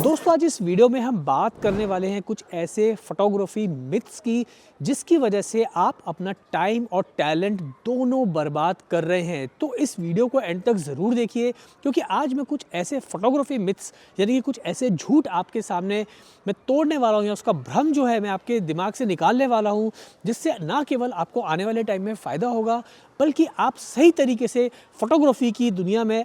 दोस्तों आज इस वीडियो में हम बात करने वाले हैं कुछ ऐसे फोटोग्राफी मिथ्स की जिसकी वजह से आप अपना टाइम और टैलेंट दोनों बर्बाद कर रहे हैं। तो इस वीडियो को एंड तक ज़रूर देखिए क्योंकि आज मैं कुछ ऐसे फोटोग्राफी मिथ्स यानी कि कुछ ऐसे झूठ आपके सामने मैं तोड़ने वाला हूँ या उसका भ्रम जो है मैं आपके दिमाग से निकालने वाला हूँ, जिससे ना केवल आपको आने वाले टाइम में फ़ायदा होगा बल्कि आप सही तरीके से फोटोग्राफी की दुनिया में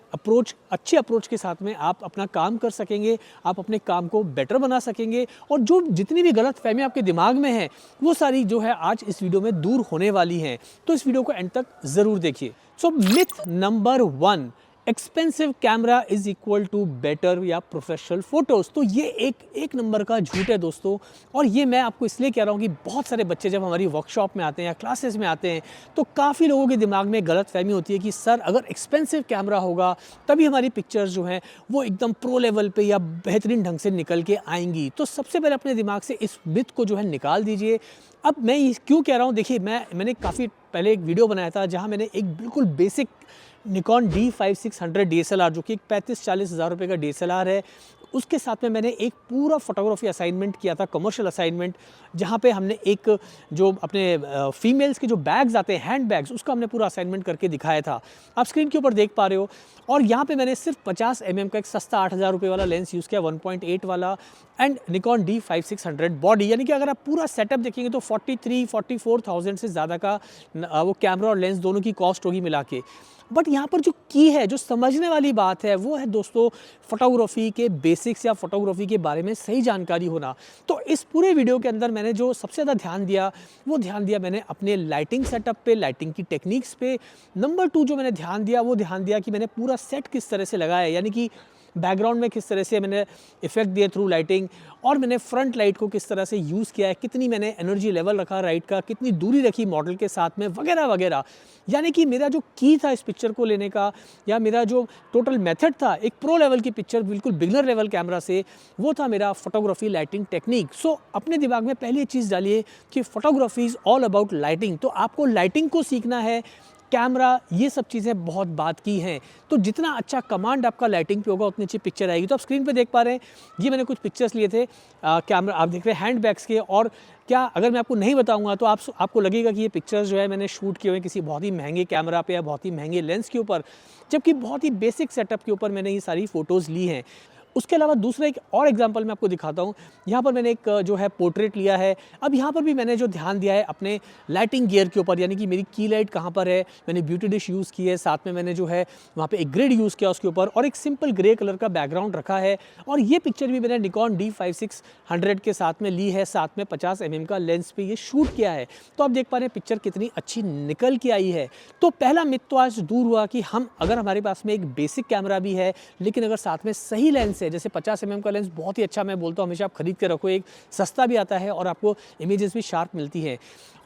अच्छे अप्रोच के साथ में आप अपना काम कर सकेंगे, आप अपने काम को बेटर बना सकेंगे और जो जितनी भी गलत फहमी आपके दिमाग में है वो सारी जो है आज इस वीडियो में दूर होने वाली हैं। तो इस वीडियो को एंड तक ज़रूर देखिए। So myth number 1, expensive camera is equal to better या प्रोफेशनल फोटोज़। तो ये एक नंबर का झूठ है दोस्तों, और ये मैं आपको इसलिए कह रहा हूँ कि बहुत सारे बच्चे जब हमारी वर्कशॉप में आते हैं या क्लासेस में आते हैं तो काफ़ी लोगों के दिमाग में गलत फहमी होती है कि सर अगर एक्सपेंसिव कैमरा होगा तभी हमारी पिक्चर्स जो हैं वो एकदम प्रो लेवल पे या बेहतरीन ढंग से निकल के आएंगी। तो सबसे पहले अपने दिमाग से इस मिथ को जो है निकाल दीजिए। अब मैं क्यों कह रहा हूँ, देखिए मैंने काफ़ी पहले एक वीडियो बनाया था जहाँ मैंने एक बिल्कुल बेसिक निकॉन D5600 DSLR जो कि एक 35-40 हज़ार रुपये का DSLR है, उसके साथ में मैंने एक पूरा फोटोग्राफी असाइनमेंट किया था, कमर्शियल असाइनमेंट, जहाँ पे हमने एक जो अपने फीमेल्स के जो बैग्स आते हैं हैंड बैग्स, उसका हमने पूरा असाइनमेंट करके दिखाया था। आप स्क्रीन के ऊपर देख पा रहे हो। और यहाँ पे मैंने सिर्फ 50 mm का एक सस्ता 8000 रुपये वाला लेंस यूज़ किया, 1.8 वाला, एंड निकॉन D5600 बॉडी। यानी कि अगर आप पूरा सेटअप देखेंगे तो 43-44,000 से ज़्यादा का वो कैमरा और लेंस दोनों की कॉस्ट होगी मिला के। बट यहाँ पर जो की है, जो समझने वाली बात है वो है दोस्तों फोटोग्राफी के बेसिक्स या फोटोग्राफी के बारे में सही जानकारी होना। तो इस पूरे वीडियो के अंदर मैंने जो सबसे ज़्यादा ध्यान दिया मैंने अपने लाइटिंग सेटअप पे, लाइटिंग की टेक्निक्स पे। नंबर 2 जो मैंने ध्यान दिया कि मैंने पूरा सेट किस तरह से लगाया, यानी कि बैकग्राउंड में किस तरह से मैंने इफेक्ट दिए थ्रू लाइटिंग, और मैंने फ्रंट लाइट को किस तरह से यूज़ किया है, कितनी मैंने एनर्जी लेवल रखा लाइट का, कितनी दूरी रखी मॉडल के साथ में, वगैरह वगैरह। यानी कि मेरा जो की था इस पिक्चर को लेने का, या मेरा जो टोटल मेथड था एक प्रो लेवल की पिक्चर बिल्कुल बिगनर लेवल कैमरा से, वो था मेरा फोटोग्राफी लाइटिंग टेक्निक। सो अपने दिमाग में पहली चीज़ डालिए कि photography is all about lighting. तो आपको लाइटिंग को सीखना है, कैमरा, ये सब चीज़ें बहुत बात की हैं। तो जितना अच्छा कमांड आपका लाइटिंग पे होगा उतनी अच्छी पिक्चर आएगी। तो आप स्क्रीन पे देख पा रहे हैं, ये मैंने कुछ पिक्चर्स लिए थे कैमरा, आप देख रहे हैं हैंड बैग्स के। और क्या अगर मैं आपको नहीं बताऊंगा तो आपको लगेगा कि ये पिक्चर्स जो है मैंने शूट किए हुए किसी बहुत ही महंगे कैमरा पे या बहुत ही महंगे लेंस के ऊपर, जबकि बहुत ही बेसिक सेटअप के ऊपर मैंने ये सारी फ़ोटोज़ ली हैं। उसके अलावा दूसरा एक और एग्जांपल मैं आपको दिखाता हूँ। यहाँ पर मैंने एक जो है पोर्ट्रेट लिया है। अब यहाँ पर भी मैंने जो ध्यान दिया है अपने लाइटिंग गियर के ऊपर, यानी कि मेरी की लाइट कहाँ पर है, मैंने ब्यूटी डिश यूज़ की है, साथ में मैंने जो है वहाँ पे एक ग्रिड यूज़ किया उसके ऊपर, और एक सिंपल ग्रे कलर का बैकग्राउंड रखा है। और ये पिक्चर भी मैंने निकॉन D5600 के साथ में ली है, साथ में 50 mm का लेंस पे ये शूट किया है। तो आप देख पा रहे हैं पिक्चर कितनी अच्छी निकल के आई है। तो पहला मिथ तो आज दूर हुआ कि अगर हमारे पास में एक बेसिक कैमरा भी है लेकिन अगर साथ में सही लेंस है, जैसे 50 mm का लेंस बहुत ही अच्छा, मैं बोलता हूँ हमेशा आप खरीद के रखो, एक सस्ता भी आता है और आपको इमेजेस भी शार्प मिलती हैं।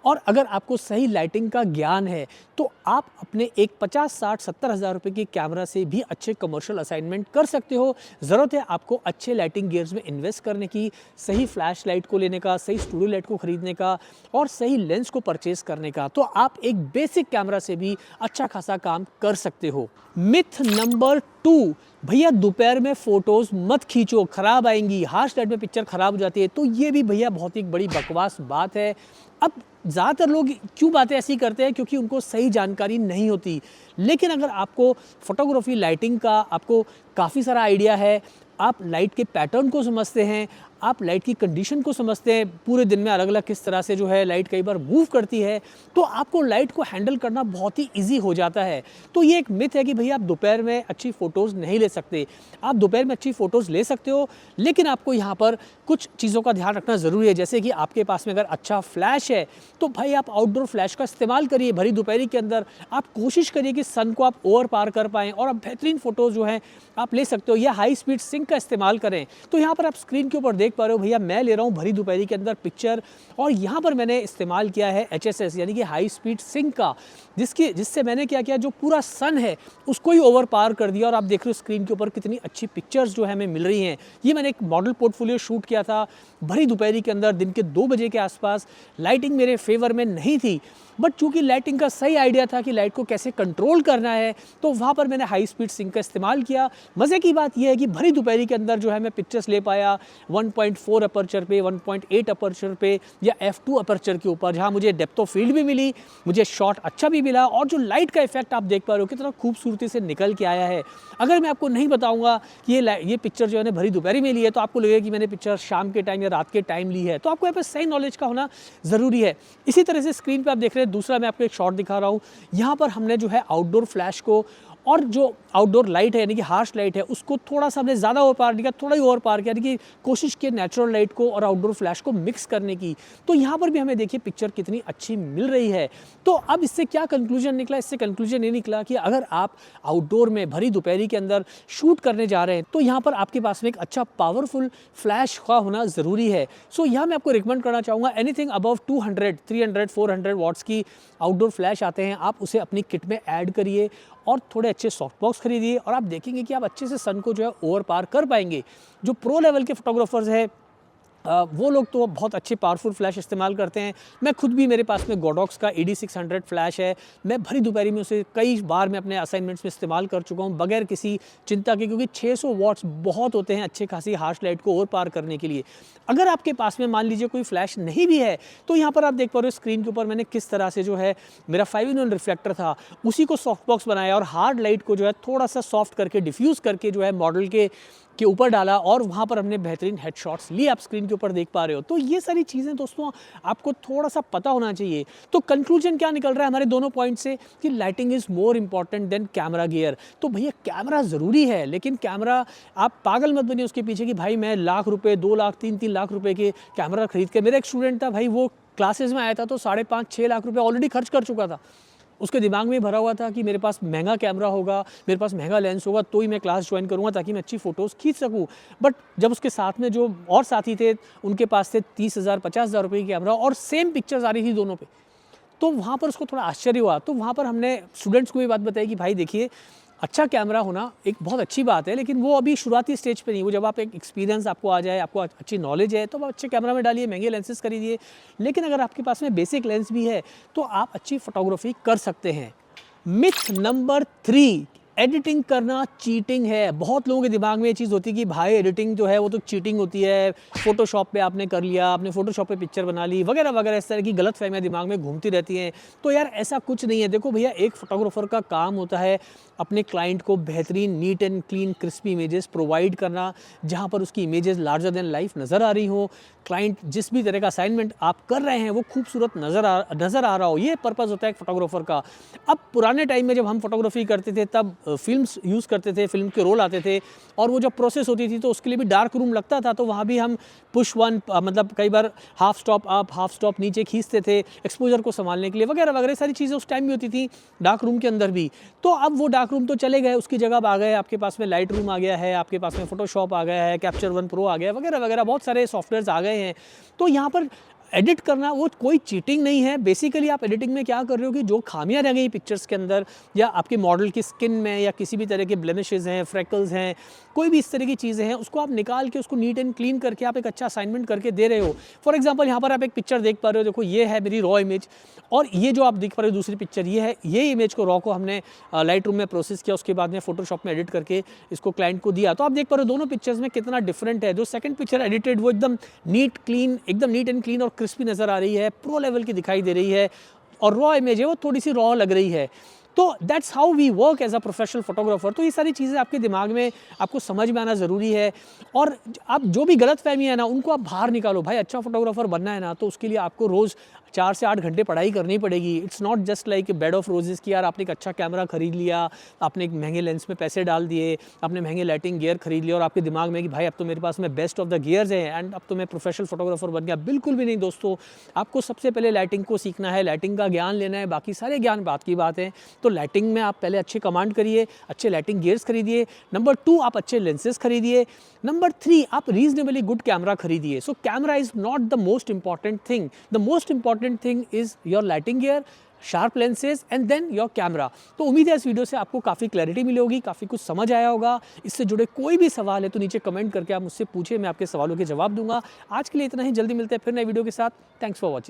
और अगर आपको सही लाइटिंग का ज्ञान है तो आप अपने एक 50-60-70 हज़ार रुपये की कैमरा से भी अच्छे कमर्शियल असाइनमेंट कर सकते हो। ज़रूरत है आपको अच्छे लाइटिंग गियर्स में इन्वेस्ट करने की, सही फ्लैश लाइट को लेने का, सही स्टूडियो लाइट को खरीदने का और सही लेंस को परचेज करने का। तो आप एक बेसिक कैमरा से भी अच्छा खासा काम कर सकते हो। मिथ नंबर 2, भैया दोपहर में फ़ोटोज़ मत खींचो, ख़राब आएंगी, हार्श लाइट में पिक्चर ख़राब हो जाती है। तो ये भी भैया बहुत ही बड़ी बकवास बात है। अब ज़्यादातर लोग क्यों बातें ऐसी करते हैं, क्योंकि उनको सही जानकारी नहीं होती। लेकिन अगर आपको फोटोग्राफी लाइटिंग का आपको काफ़ी सारा आइडिया है, आप लाइट के पैटर्न को समझते हैं, आप लाइट की कंडीशन को समझते हैं, पूरे दिन में अलग अलग किस तरह से जो है लाइट कई बार मूव करती है, तो आपको लाइट को हैंडल करना बहुत ही इजी हो जाता है। तो ये एक मिथ है कि भैया आप दोपहर में अच्छी फ़ोटोज़ नहीं ले सकते। आप दोपहर में अच्छी फ़ोटोज़ ले सकते हो, लेकिन आपको यहाँ पर कुछ चीज़ों का ध्यान रखना ज़रूरी है। जैसे कि आपके पास में अगर अच्छा फ्लैश है तो भाई आप आउटडोर फ्लैश का इस्तेमाल करिए भरी दोपहरी के अंदर। आप कोशिश करिए कि सन को आप ओवर पार कर पाएँ और आप बेहतरीन फ़ोटोज़ जो हैं आप ले सकते हो, या हाई स्पीड सिंक का इस्तेमाल करें। तो यहाँ पर आप स्क्रीन के ऊपर देख पा रहे हो, भैया मैं ले रहा हूँ भरी दोपहरी के अंदर पिक्चर, और यहाँ पर मैंने इस्तेमाल किया है HSS यानी कि हाई स्पीड सिंक का, जिससे मैंने क्या किया, जो पूरा सन है उसको ही ओवर पार कर दिया। और आप देख रहे हो स्क्रीन के ऊपर कितनी अच्छी पिक्चर्स जो है हमें मिल रही हैं। ये मैंने एक मॉडल पोर्टफोलियो शूट किया था भरी दोपहरी के अंदर, दिन के 2 बजे के आसपास। लाइटिंग मेरे फेवर में नहीं थी, बट चूंकि लाइटिंग का सही आइडिया था कि लाइट को कैसे कंट्रोल करना है, तो वहाँ पर मैंने हाई स्पीड सिंक का इस्तेमाल किया। मज़े की बात यह है कि भरी दोपहर दोपहरी के अंदर जो है मैं पिक्चर्स ले पाया 1.4 अपर्चर पे, 1.8 अपर्चर पे या f2 अपर्चर के ऊपर, जहाँ मुझे डेप्थ ऑफ फील्ड भी मिली, मुझे शॉट अच्छा भी मिला और जो लाइट का इफेक्ट आप देख पा रहे हो कितना खूबसूरती से निकल के आया है। अगर मैं आपको नहीं बताऊंगा कि ये पिक्चर जो है भरी दोपहरी में ली है तो आपको लगेगा कि मैंने पिक्चर शाम के टाइम या रात के टाइम ली है। तो आपको यहाँ पे सही नॉलेज का होना ज़रूरी है। इसी तरह से स्क्रीन पे आप देख रहे हैं, दूसरा मैं आपको एक शॉट दिखा रहा हूँ। यहाँ पर हमने जो है आउटडोर फ्लैश को और जो आउटडोर लाइट है यानी कि हार्श लाइट है उसको थोड़ा सा हमने ज़्यादा ओवर पार किया, थोड़ा ही ओवर पार किया, यानी कि कोशिश की नेचुरल लाइट को और आउटडोर फ्लैश को मिक्स करने की। तो यहाँ पर भी हमें देखिए पिक्चर कितनी अच्छी मिल रही है। तो अब इससे क्या कंक्लूजन निकला? इससे कंक्लूजन ये निकला कि अगर आप आउटडोर में भरी दोपहरी के अंदर शूट करने जा रहे हैं तो यहाँ पर आपके पास में एक अच्छा पावरफुल फ्लैश का होना ज़रूरी है। सो यहाँ मैं आपको रिकमेंड करना चाहूँगा, एनीथिंग अबव 200, 300, 400 वॉट्स की आउटडोर फ्लैश आते हैं, आप उसे अपनी किट में ऐड करिए और थोड़े अच्छे सॉफ्ट बॉक्स खरीदिए और आप देखेंगे कि आप अच्छे से सन को जो है ओवर पार कर पाएंगे। जो प्रो लेवल के फोटोग्राफर्स हैं वो लोग तो बहुत अच्छे पावरफुल फ्लैश इस्तेमाल करते हैं। मैं खुद भी, मेरे पास में गोडॉक्स का AD600 फ्लैश है, मैं भरी दोपहरी में उसे कई बार मैं अपने असाइनमेंट्स में इस्तेमाल कर चुका हूं बगैर किसी चिंता के, क्योंकि 600 वॉट्स बहुत होते हैं अच्छे खासी हार्श लाइट को ओवर पार करने के लिए। अगर आपके पास में मान लीजिए कोई फ्लैश नहीं भी है तो यहाँ पर आप देख पा रहे हो स्क्रीन के ऊपर मैंने किस तरह से जो है मेरा 5-in-1 रिफ्लेक्टर था उसी को सॉफ्ट बॉक्स बनाया और हार्ड लाइट को जो है थोड़ा सा सॉफ्ट करके डिफ्यूज़ करके जो है मॉडल के ऊपर डाला और वहाँ पर हमने बेहतरीन हेडशॉट्स लिए, आप स्क्रीन के ऊपर देख पा रहे हो। तो ये सारी चीज़ें दोस्तों आपको थोड़ा सा पता होना चाहिए। तो कंक्लूजन क्या निकल रहा है हमारे दोनों पॉइंट से कि lighting is more important than camera gear. तो भैया कैमरा ज़रूरी है, लेकिन कैमरा आप पागल मत बनिए उसके पीछे कि भाई मैं लाख रुपये, 2 लाख, 3 लाख रुपए के कैमरा खरीद के। मेरा एक स्टूडेंट था भाई, वो क्लासेस में आया था तो 5.5-6 लाख रुपये ऑलरेडी खर्च कर चुका था। उसके दिमाग में भरा हुआ था कि मेरे पास महंगा कैमरा होगा, मेरे पास महंगा लेंस होगा तो ही मैं क्लास ज्वाइन करूँगा ताकि मैं अच्छी फ़ोटोज़ खींच सकूँ। बट जब उसके साथ में जो और साथी थे उनके पास थे 30,000 50,000 रुपये की कैमरा और सेम पिक्चर्स आ रही थी दोनों पे, तो वहाँ पर उसको थोड़ा आश्चर्य हुआ। तो वहाँ पर हमने स्टूडेंट्स को भी बात बताई कि भाई देखिए अच्छा कैमरा होना एक बहुत अच्छी बात है, लेकिन वो अभी शुरुआती स्टेज पे नहीं, वो जब आप एक एक्सपीरियंस आपको आ जाए, आपको अच्छी नॉलेज है तो आप अच्छे कैमरा में डालिए, महंगे लेंसेज खरीदिए। लेकिन अगर आपके पास में बेसिक लेंस भी है तो आप अच्छी फोटोग्राफी कर सकते हैं। मिथ नंबर 3, एडिटिंग करना चीटिंग है। बहुत लोगों के दिमाग में ये चीज़ होती है कि भाई एडिटिंग जो है वो तो चीटिंग होती है, फोटोशॉप पे आपने कर लिया, आपने फोटोशॉप पे पिक्चर बना ली वगैरह वगैरह, इस तरह की गलत फहमियाँ दिमाग में घूमती रहती हैं। तो यार ऐसा कुछ नहीं है। देखो भैया, एक फोटोग्राफर का काम होता है अपने क्लाइंट को बेहतरीन neat and clean crispy images provide करना, जहाँ पर उसकी इमेजेस लार्जर देन लाइफ नज़र आ रही हो, क्लाइंट जिस भी तरह का असाइनमेंट आप कर रहे हैं वो खूबसूरत नज़र आ रहा हो। ये पर्पज़ होता है एक फोटोग्राफर का। अब पुराने टाइम में जब हम फोटोग्राफी करते थे तब फिल्म्स यूज़ करते थे, फिल्म के रोल आते थे और वो जब प्रोसेस होती थी तो उसके लिए भी डार्क रूम लगता था, तो वहाँ भी हम पुश 1 मतलब कई बार half stop up half stop नीचे खींचते थे एक्सपोजर को संभालने के लिए वगैरह वगैरह सारी चीज़ें उस टाइम भी होती थी डार्क रूम के अंदर भी। तो अब वो डार्क रूम तो चले गए, उसकी जगह अब आ गए आपके पास में लाइट रूम आ गया है, आपके पास में फोटोशॉप आ गया है, कैप्चर 1 प्रो आ गया वगैरह वगैरह, बहुत सारे सॉफ्टवेयर्स आ गए हैं। तो यहाँ पर एडिट करना वो कोई चीटिंग नहीं है। बेसिकली आप एडिटिंग में क्या कर रहे हो कि जो खामियां रह गई पिक्चर्स के अंदर या आपके मॉडल की स्किन में या किसी भी तरह के ब्लेमिशेस हैं, फ्रेकल्स हैं, कोई भी इस तरह की चीज़ें हैं, उसको आप निकाल के उसको नीट एंड क्लीन करके आप एक अच्छा असाइनमेंट करके दे रहे हो। फॉर एग्जाम्पल यहाँ पर आप एक पिक्चर देख पा रहे हो, देखो ये है मेरी रॉ इमेज और ये जो आप देख पा रहे हो दूसरी पिक्चर ये है, ये इमेज को रॉ को हमने लाइट रूम में प्रोसेस किया, उसके बाद में फोटोशॉप में एडिट करके इसको क्लाइंट को दिया। तो आप देख पा रहे हो दोनों पिक्चर्स में कितना डिफरेंट है। जो सेकंड पिक्चर एडिटेड वो एकदम नीट क्लीन, एकदम नीट एंड क्लीन और क्रिस्पी नज़र आ रही है, प्रो लेवल की दिखाई दे रही है, और रॉ इमेज है वो थोड़ी सी रॉ लग रही है। तो that's how we work as a professional photographer. तो ये सारी चीज़ें आपके दिमाग में आपको समझ में आना ज़रूरी है और आप जो भी गलत फहमी है ना उनको आप बाहर निकालो। भाई अच्छा फोटोग्राफर बनना है ना तो उसके लिए आपको रोज़ 4 से 8 घंटे पढ़ाई करनी पड़ेगी। It's not just like bed of roses कि यार आपने एक अच्छा कैमरा खरीद लिया, आपने एक महंगे लेंस में पैसे डाल दिए, आपने महंगे लाइटिंग गियर खरीद लिया और आपके दिमाग में कि भाई अब तो मेरे पास में बेस्ट ऑफ द गियर्स हैं एंड अब तो मैं प्रोफेशनल फोटोग्राफर बन गया। बिल्कुल भी नहीं दोस्तों, आपको सबसे पहले लाइटिंग को सीखना है, लाइटिंग का ज्ञान लेना है, बाकी सारे ज्ञान बात की बात है। तो लाइटिंग में आप पहले अच्छे कमांड करिए, अच्छे लाइटिंग गियर्स खरीदिए। नंबर 2 आप अच्छे लेंसेज खरीदिए। नंबर 3 आप रीजनेबली गुड कैमरा खरीदिए। So camera is not the most important thing, the most important thing is your lighting gear, sharp lenses and then your camera. तो उम्मीद है इस वीडियो से आपको काफ़ी क्लैरिटी मिली होगी, काफ़ी कुछ समझ आया होगा। इससे जुड़े कोई भी सवाल है तो नीचे कमेंट करके आप मुझसे पूछिए, मैं आपके सवालों के जवाब दूंगा। आज के लिए इतना ही, जल्दी मिलते हैं फिर नए वीडियो के साथ। Thanks for watching.